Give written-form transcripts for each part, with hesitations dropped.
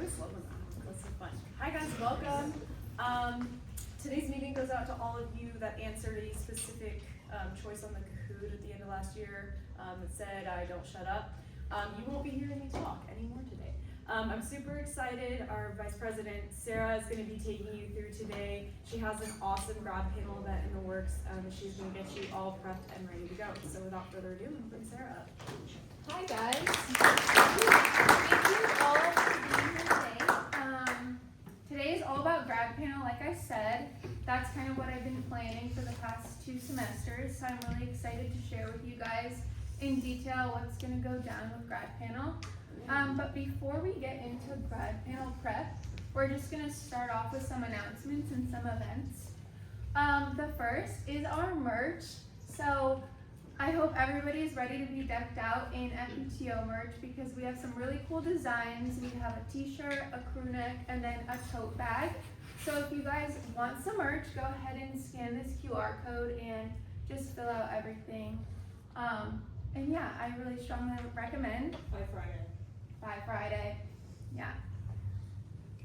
just loving that. That's so fun. Hi guys, welcome. Today's meeting goes out to all of you that answered a specific choice on the Kahoot at the end of last year that said, "I don't shut up." You won't be hearing me talk anymore today. I'm super excited. Our Vice President, Sarah, is going to be taking you through today. She has an awesome grad panel event in the works. She's going to get you all prepped and ready to go. So without further ado, bring Sarah up. Hi guys. Thank you all for being here today. Today is all about grad panel, like I said. That's kind of what I've been planning for the past 2 semesters. So I'm really excited to share with you guys in detail what's going to go down with grad panel. But before we get into grad panel prep, we're just going to start off with some announcements and some events. The first is our merch. So I hope everybody is ready to be decked out in FPTO merch because we have some really cool designs. We have a t-shirt, a crew neck, and then a tote bag. So if you guys want some merch, go ahead and scan this QR code and just fill out everything. And yeah, I really strongly recommend. By Friday. Yeah.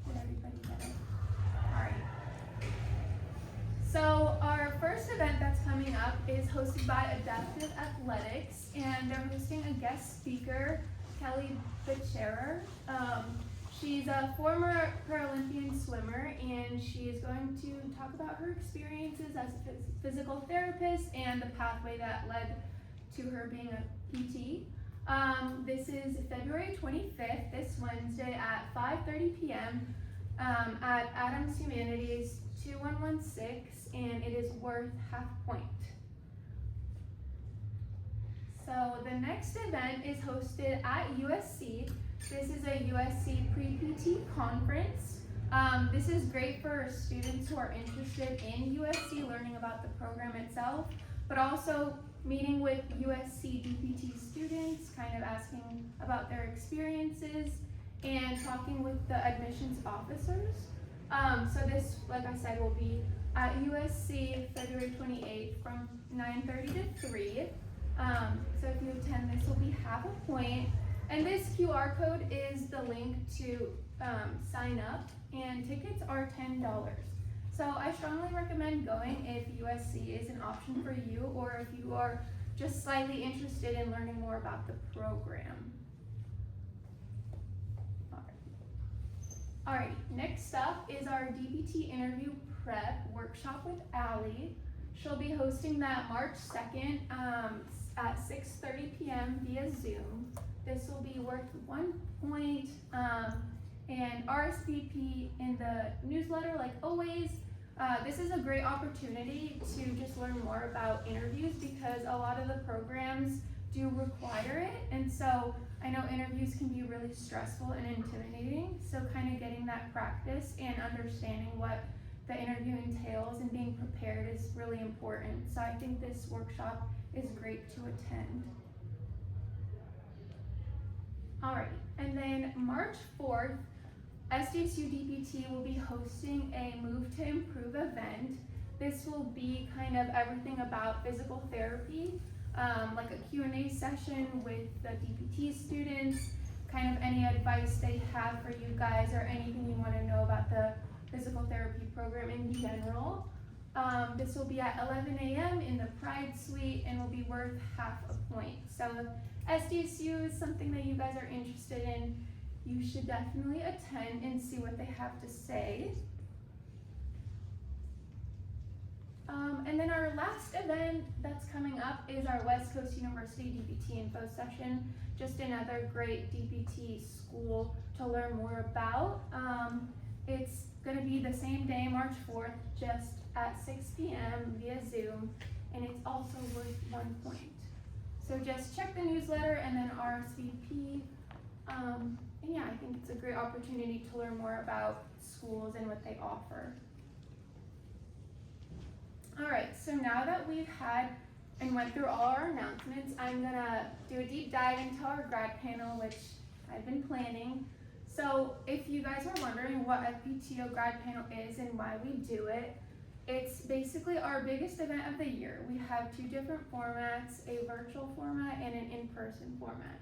Did everybody get it? Alright. So our first event that's coming up is hosted by Adaptive Athletics, and they're hosting a guest speaker, Kelly Becherer. She's a former Paralympian swimmer, and she is going to talk about her experiences as a physical therapist and the pathway that led to her being a PT. This is February 25th, this Wednesday at 5:30 p.m. At Adams Humanities 2116, and it is worth half point. So the next event is hosted at USC. This is a USC pre-PT conference. This is great for students who are interested in USC, learning about the program itself, but also meeting with USC DPT students, kind of asking about their experiences, and talking with the admissions officers. So this, like I said, will be at USC February 28th from 9:30 to 3. So if you attend, this will be half a point. And this QR code is the link to sign up, and tickets are $10. So I strongly recommend going if USC is an option for you, or if you are just slightly interested in learning more about the program. Alright, next up is our DPT interview prep workshop with Allie. She'll be hosting that March 2nd at 6:30 p.m. via Zoom. This will be worth 1 point, and RSVP in the newsletter like always. This is a great opportunity to just learn more about interviews because a lot of the programs do require it, and so I know interviews can be really stressful and intimidating, so kind of getting that practice and understanding what the interview entails and being prepared is really important. So I think this workshop is great to attend. Alright, and then March 4th, SDSU DPT will be hosting a Move to Improve event. This will be kind of everything about physical therapy, like a Q&A session with the DPT students, kind of any advice they have for you guys or anything you want to know about the physical therapy program in general. This will be at 11 a.m. in the Pride Suite and will be worth half a point. So if SDSU is something that you guys are interested in, you should definitely attend and see what they have to say. And then our last event that's coming up is our West Coast University DPT Info session. Just another great DPT school to learn more about. It's going to be the same day, March 4th, just at 6 p.m. via Zoom, and it's also worth 1 point. So just check the newsletter and then RSVP. And yeah, I think it's a great opportunity to learn more about schools and what they offer. Alright, so now that we've had and went through all our announcements, I'm gonna do a deep dive into our grad panel, which I've been planning. So if you guys are wondering what FPTO grad panel is and why we do it, it's basically our biggest event of the year. We have 2 different formats, a virtual format and an in-person format.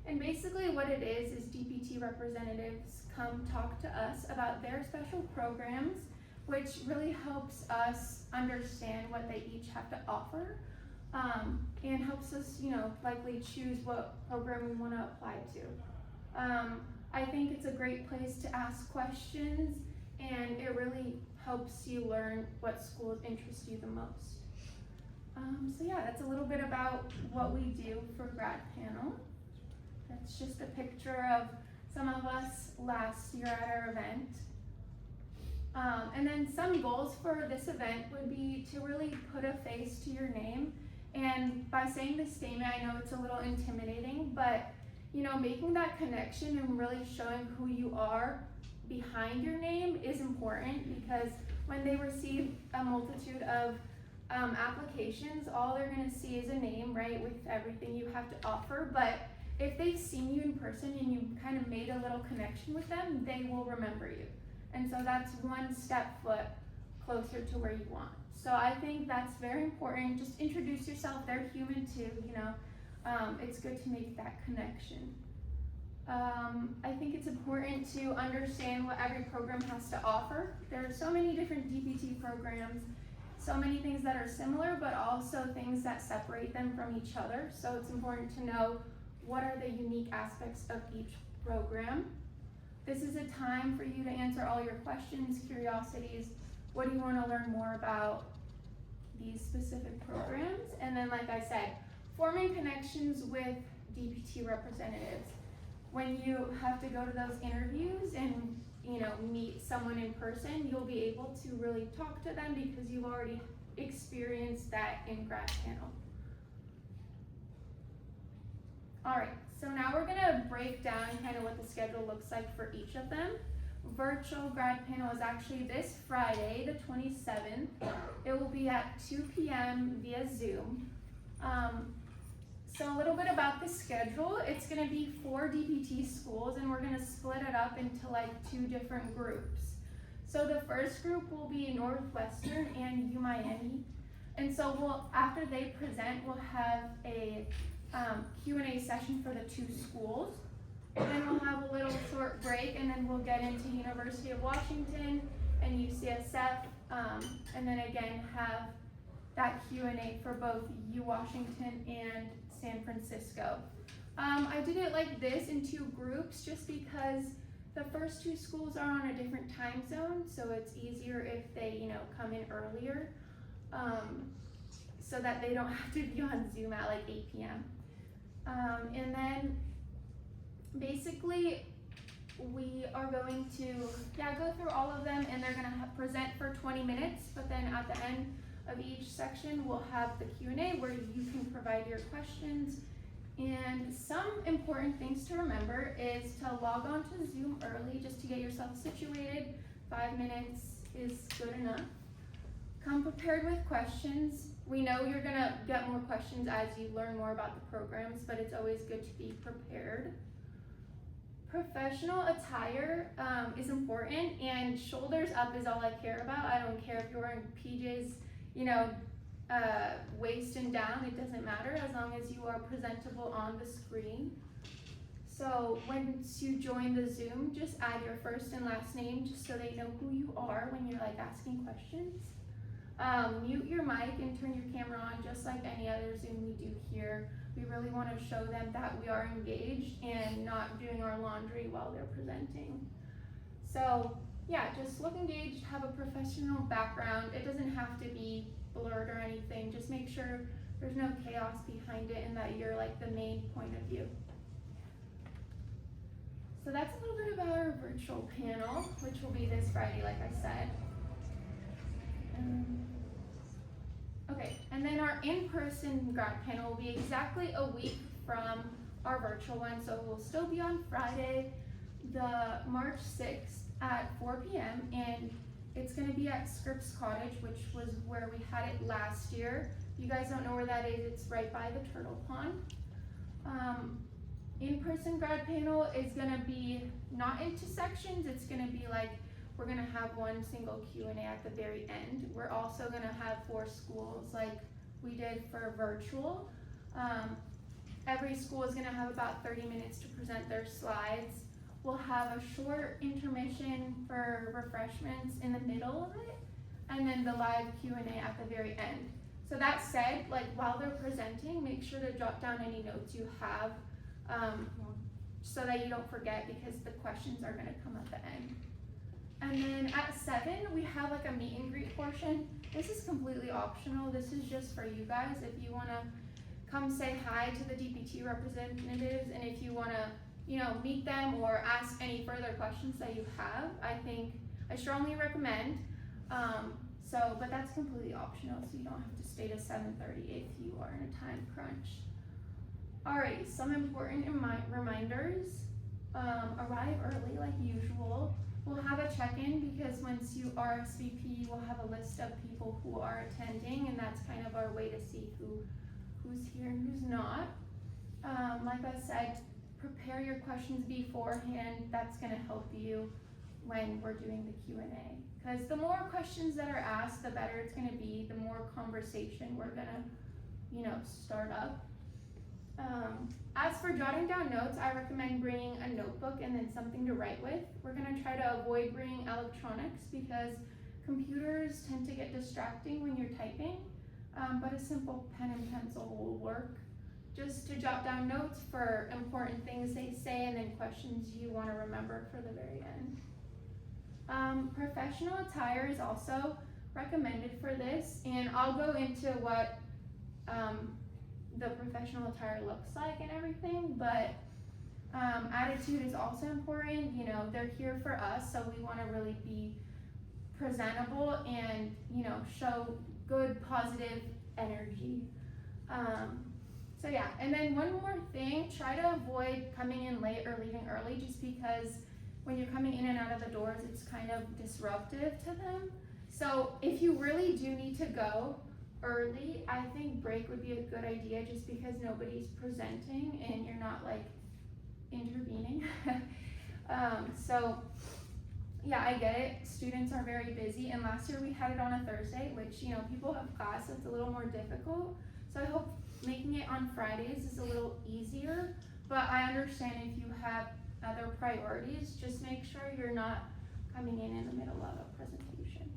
And basically what it is DPT DPT representatives come talk to us about their special programs, which really helps us understand what they each have to offer, and helps us, likely choose what program we want to apply to. I think it's a great place to ask questions, and it really helps you learn what schools interest you the most. So yeah, that's a little bit about what we do for Grad Panel. That's just a picture of some of us last year at our event. And then some goals for this event would be to really put a face to your name. And by saying this statement, I know it's a little intimidating, but making that connection and really showing who you are behind your name is important, because when they receive a multitude of applications, all they're going to see is a name, right, with everything you have to offer. But if they've seen you in person and you kind of made a little connection with them, they will remember you. And so that's one step foot closer to where you want. So I think that's very important. Just introduce yourself. They're human too, it's good to make that connection. I think it's important to understand what every program has to offer. There are so many different DPT programs, so many things that are similar, but also things that separate them from each other. So it's important to know what are the unique aspects of each program. This is a time for you to answer all your questions, curiosities. What do you want to learn more about these specific programs? And then, like I said, forming connections with DPT representatives. When you have to go to those interviews and meet someone in person, you'll be able to really talk to them because you've already experienced that in Grad Panel. All right, so now we're gonna break down kind of what the schedule looks like for each of them. Virtual Grad Panel is actually this Friday, the 27th. It will be at 2 p.m. via Zoom. So a little bit about the schedule. It's gonna be 4 DPT schools, and we're gonna split it up into like 2 different groups. So the first group will be Northwestern and UMiami. And so after they present, we'll have a Q&A session for the 2 schools. Then we'll have a little short break, and then we'll get into University of Washington and UCSF, and then again have that Q&A for both U-Washington and San Francisco. I did it like this in 2 groups just because the first 2 schools are on a different time zone, so it's easier if they, come in earlier, so that they don't have to be on Zoom at like 8 p.m. And then basically we are going to go through all of them, and they're going to present for 20 minutes, but then at the end of each section we'll have the Q&A where you can provide your questions. And some important things to remember is to log on to Zoom early just to get yourself situated. 5 minutes is good enough. Come prepared with questions. We know you're gonna get more questions as you learn more about the programs, but it's always good to be prepared. Professional attire is important, and shoulders up is all I care about. I don't care if you're wearing PJs, waist and down, it doesn't matter as long as you are presentable on the screen. So once you join the Zoom, just add your first and last name just so they know who you are when you're asking questions. Mute your mic and turn your camera on just like any other Zoom we do here. We really want to show them that we are engaged and not doing our laundry while they're presenting. So yeah, just look engaged, have a professional background. It doesn't have to be blurred or anything. Just make sure there's no chaos behind it and that you're the main point of view. So that's a little bit about our virtual panel, which will be this Friday, like I said. Okay, and then our in-person grad panel will be exactly a week from our virtual one, so we'll still be on Friday, the March 6th at 4 p.m. and it's going to be at Scripps Cottage, which was where we had it last year. If you guys don't know where that is, it's right by the Turtle Pond. In-person grad panel is going to be not into sections. It's going to be we're going to have one single Q&A at the very end. We're also going to have 4 schools like we did for virtual. Every school is going to have about 30 minutes to present their slides. we'll have a short intermission for refreshments in the middle of it, and then the live Q&A at the very end. So that said, like while they're presenting, make sure to jot down any notes you have, so that you don't forget, because the questions are gonna come at the end. And then at 7, we have like a meet and greet portion. This is completely optional. This is just for you guys. If you wanna come say hi to the DPT representatives, and if you wanna, meet them or ask any further questions that you have, I strongly recommend. But that's completely optional, so you don't have to stay to 7:30 if you are in a time crunch. Alright, some important reminders. Arrive early like usual. We'll have a check-in because once you RSVP, we'll have a list of people who are attending, and that's kind of our way to see who's here and who's not. Like I said, prepare your questions beforehand. That's gonna help you when we're doing the Q&A. Because the more questions that are asked, the better it's gonna be, the more conversation we're gonna, start up. As for jotting down notes, I recommend bringing a notebook and then something to write with. We're gonna try to avoid bringing electronics because computers tend to get distracting when you're typing, but a simple pen and pencil will work. Just to jot down notes for important things they say and then questions you wanna remember for the very end. Professional attire is also recommended for this, and I'll go into what the professional attire looks like and everything, but attitude is also important. They're here for us, so we want to really be presentable and show good positive energy. So yeah, and then one more thing, try to avoid coming in late or leaving early, just because when you're coming in and out of the doors, it's kind of disruptive to them. So if you really do need to go early, I think break would be a good idea, just because nobody's presenting and you're not like intervening. So yeah, I get it. Students are very busy, and last year we had it on a Thursday, which people have class, so it's a little more difficult. So I hope making it on Fridays is a little easier, but I understand if you have other priorities, just make sure you're not coming in the middle of a presentation.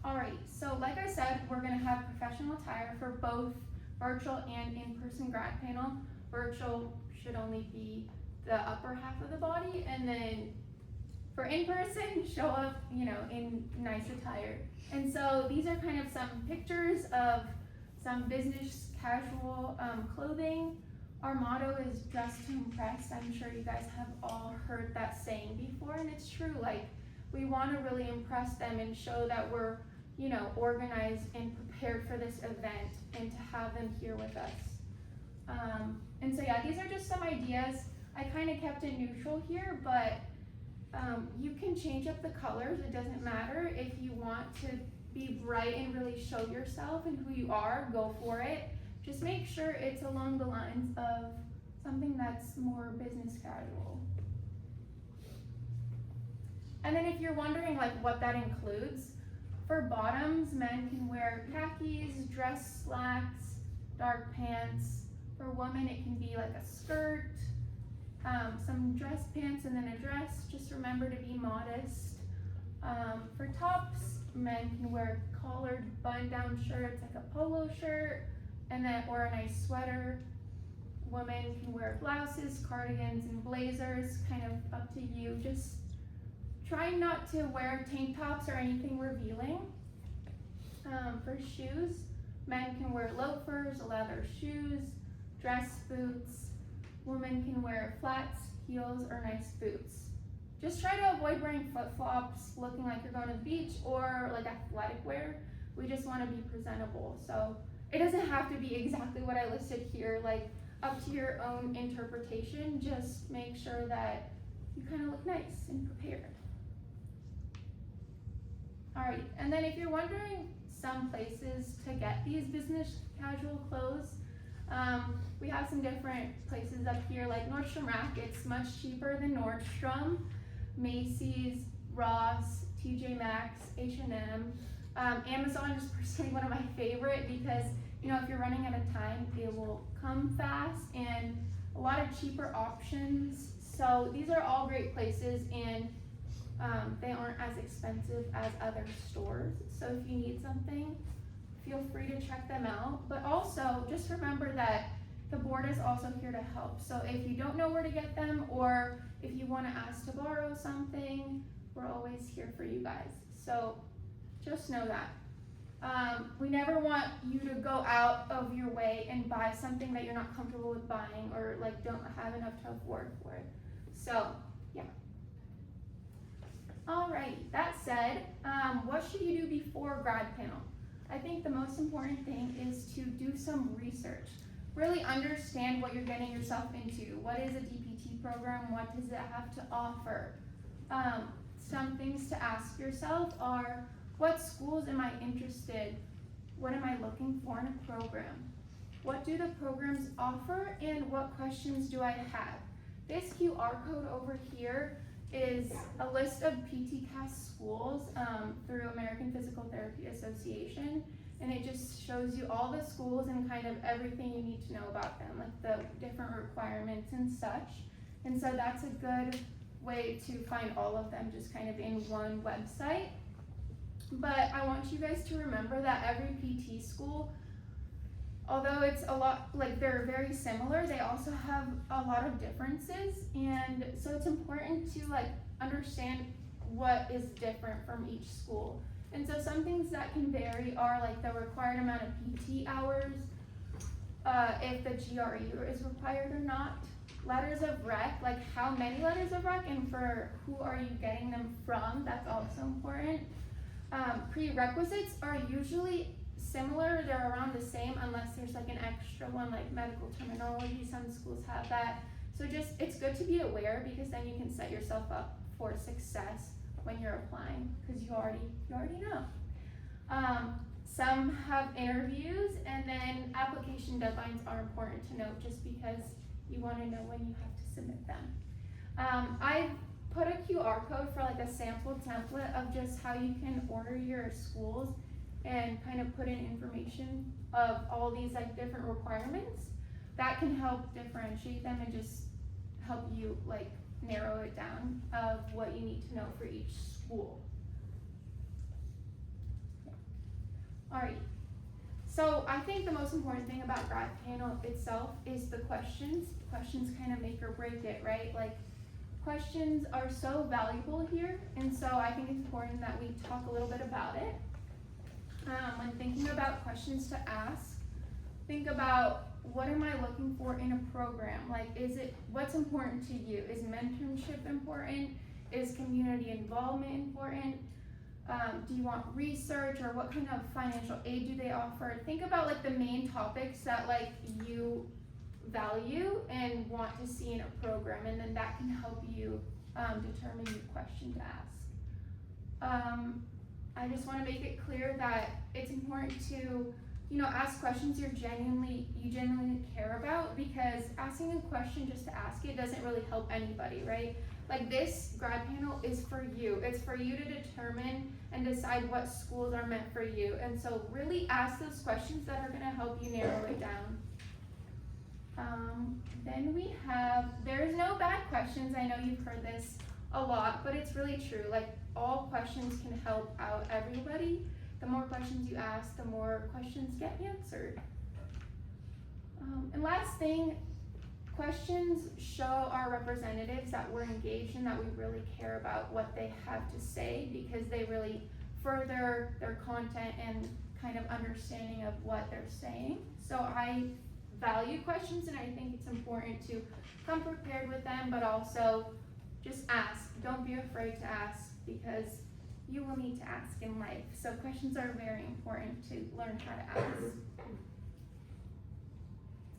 Alright, so like I said, we're gonna have professional attire for both virtual and in-person grad panel. Virtual should only be the upper half of the body, and then for in-person, show up, in nice attire. And so these are kind of some pictures of some business casual clothing. Our motto is dress to impress. I'm sure you guys have all heard that saying before, and it's true. Like, we want to really impress them and show that we're, organized and prepared for this event, and to have them here with us. And so yeah, these are just some ideas. I kind of kept it neutral here, but you can change up the colors. It doesn't matter. If you want to be bright and really show yourself and who you are, go for it. Just make sure it's along the lines of something that's more business casual. And then if you're wondering what that includes, for bottoms, men can wear khakis, dress slacks, dark pants. For women, it can be like a skirt, some dress pants, and then a dress. Just remember to be modest. For tops, men can wear collared button-down shirts, like a polo shirt, or a nice sweater. Women can wear blouses, cardigans, and blazers, kind of up to you. Just try not to wear tank tops or anything revealing. For shoes, men can wear loafers, leather shoes, dress boots. Women can wear flats, heels, or nice boots. Just try to avoid wearing flip-flops, looking like you're going to the beach, or like athletic wear. We just want to be presentable. So it doesn't have to be exactly what I listed here, up to your own interpretation. Just make sure that you kind of look nice and prepared. Alright, and then if you're wondering some places to get these business casual clothes, we have some different places up here, like Nordstrom Rack. It's much cheaper than Nordstrom. Macy's, Ross, TJ Maxx, H&M. Amazon is personally one of my favorite because, if you're running out of time, it will come fast, and a lot of cheaper options. So these are all great places, and they aren't as expensive as other stores. So if you need something, feel free to check them out. But also, just remember that the board is also here to help. So if you don't know where to get them, or if you want to ask to borrow something, we're always here for you guys. So just know that. We never want you to go out of your way and buy something that you're not comfortable with buying, or like don't have enough to afford for it. So, yeah. Alright, that said, what should you do before grad panel? I think the most important thing is to do some research. Really understand what you're getting yourself into. What is a DPT program? What does it have to offer? Some things to ask yourself are, what schools am I interested? What am I looking for in a program? What do the programs offer, and what questions do I have? This QR code over here is a list of PTCAS schools through American Physical Therapy Association, and it just shows you all the schools and kind of everything you need to know about them, like the different requirements and such. And so that's a good way to find all of them just kind of in one website. But I want you guys to remember that every PT school, although it's a lot, like they're very similar, they also have a lot of differences. And so it's important to like understand what is different from each school. And so some things that can vary are like the required amount of PT hours, if the GRE is required or not, letters of rec, like how many letters of rec and for who are you getting them from, that's also important. Prerequisites are usually similar, they're around the same unless there's like an extra one like medical terminology, some schools have that. So just, it's good to be aware because then you can set yourself up for success when you're applying because you already know. Some have interviews, and then application deadlines are important to note just because you want to know when you have to submit them. I've put a QR code for like a sample template of just how you can order your schools and kind of put in information of all these like different requirements. That can help differentiate them and just help you like narrow it down of what you need to know for each school. Alright, so I think the most important thing about grad panel itself is the questions. Questions kind of make or break it, right? Like, questions are so valuable here, and so I think it's important that we talk a little bit about it. When thinking about questions to ask, think about what am I looking for in a program? Like, what's important to you? Is mentorship important? Is community involvement important? Do you want research, or what kind of financial aid do they offer? Think about like the main topics that like you value and want to see in a program, and then that can help you determine the question to ask. I just want to make it clear that it's important to, ask questions you genuinely care about, because asking a question just to ask it doesn't really help anybody, right? Like, this grad panel is for you. It's for you to determine and decide what schools are meant for you. And so really ask those questions that are going to help you narrow it down. Then we have, there's no bad questions. I know you've heard this a lot, but it's really true. Like, all questions can help out everybody. The more questions you ask, the more questions get answered. And last thing, questions show our representatives that we're engaged and that we really care about what they have to say, because they really further their content and kind of understanding of what they're saying. So I value questions, and I think it's important to come prepared with them, but also just ask. Don't be afraid to ask, because you will need to ask in life. So questions are very important to learn how to ask.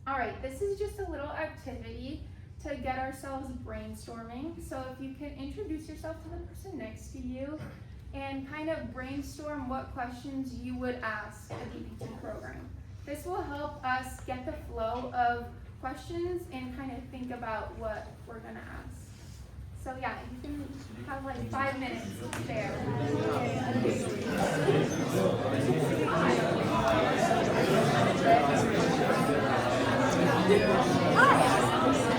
All right, this is just a little activity to get ourselves brainstorming. So if you could introduce yourself to the person next to you and kind of brainstorm what questions you would ask a DPT program. This will help us get the flow of questions and kind of think about what we're gonna ask. So yeah, you can have like 5 minutes to share. Hi.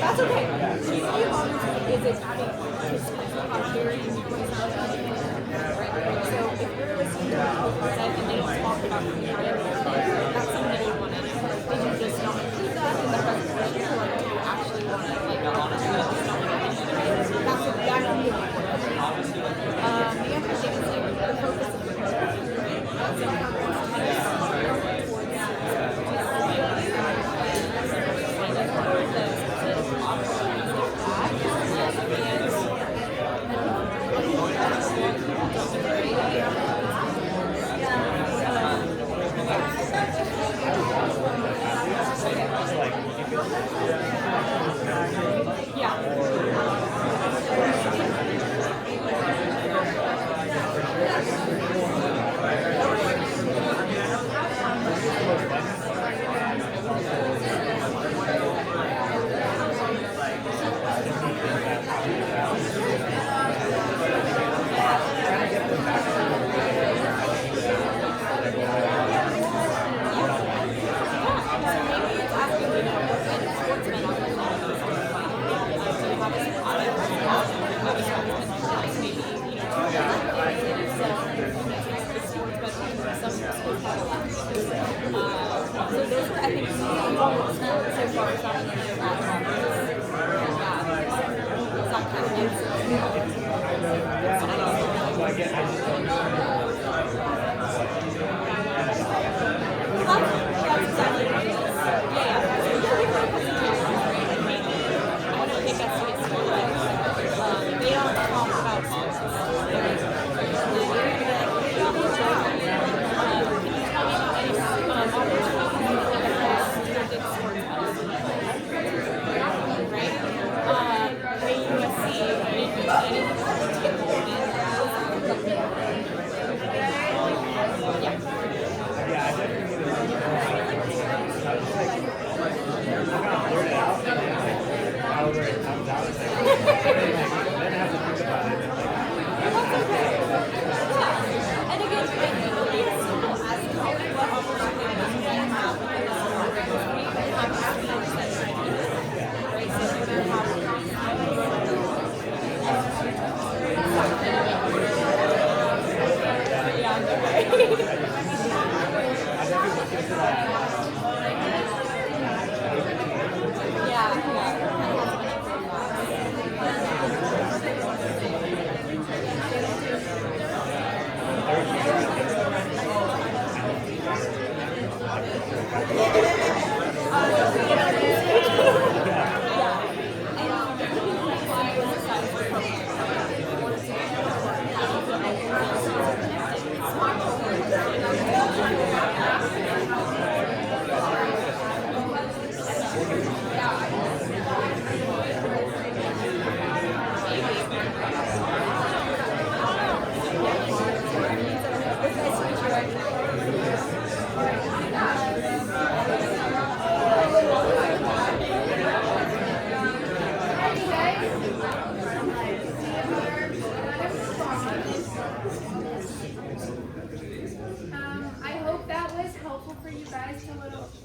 That's okay. She's the honors is it having how very you right? So if you're listening to people present and they don't talk about the time, that's something that you want to know. They do just not include that in the presentation or do you actually want to like honestly just not mention it. That's exactly what the other thing is like the focus of the presentation. That's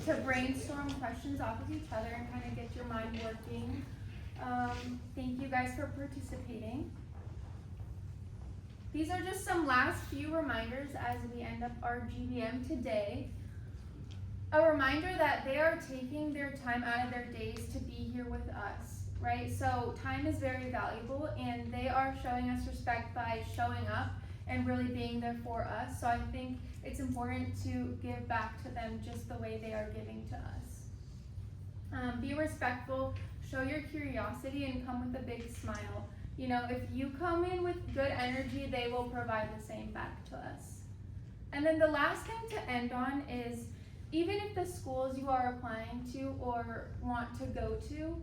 to brainstorm questions off of each other and kind of get your mind working. Thank you guys for participating. these are just some last few reminders as we end up our GBM today. A reminder that they are taking their time out of their days to be here with us, right? So time is very valuable, and they are showing us respect by showing up and really being there for us. So I think it's important to give back to them just the way they are giving to us. Be respectful, show your curiosity, and come with a big smile. You know, if you come in with good energy, they will provide the same back to us. And then the last thing to end on is, even if the schools you are applying to or want to go to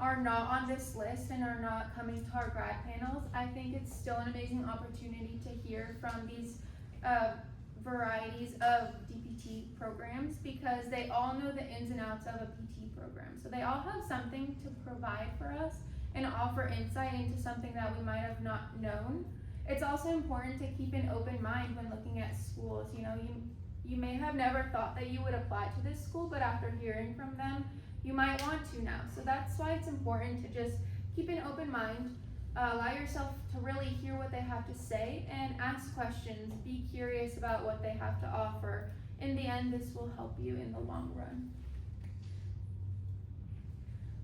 are not on this list and are not coming to our grad panels, I think it's still an amazing opportunity to hear from these varieties of DPT programs, because they all know the ins and outs of a PT program. So they all have something to provide for us and offer insight into something that we might have not known. It's also important to keep an open mind when looking at schools. You know, you may have never thought that you would apply to this school, but after hearing from them, you might want to now. So that's why it's important to just keep an open mind, allow yourself to really hear what they have to say, and ask questions. Be curious about what they have to offer. In the end, this will help you in the long run.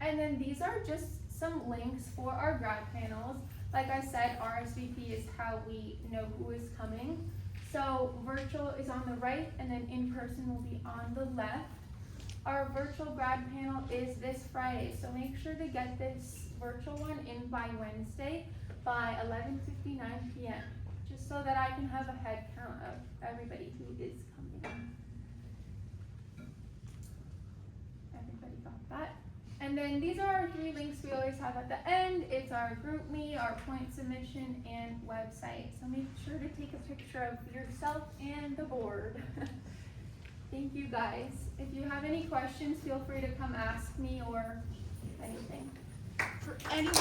And then these are just some links for our grad panels. Like I said, RSVP is how we know who is coming. So virtual is on the right, and then in-person will be on the left. Our virtual grad panel is this Friday, so make sure to get this virtual one in by Wednesday by 11:59 p.m. just so that I can have a head count of everybody who is coming. Everybody got that? And then these are our 3 links we always have at the end. It's our GroupMe, our point submission, and website. So make sure to take a picture of yourself and the board. Thank you guys. If you have any questions, feel free to come ask me or anything. For anyone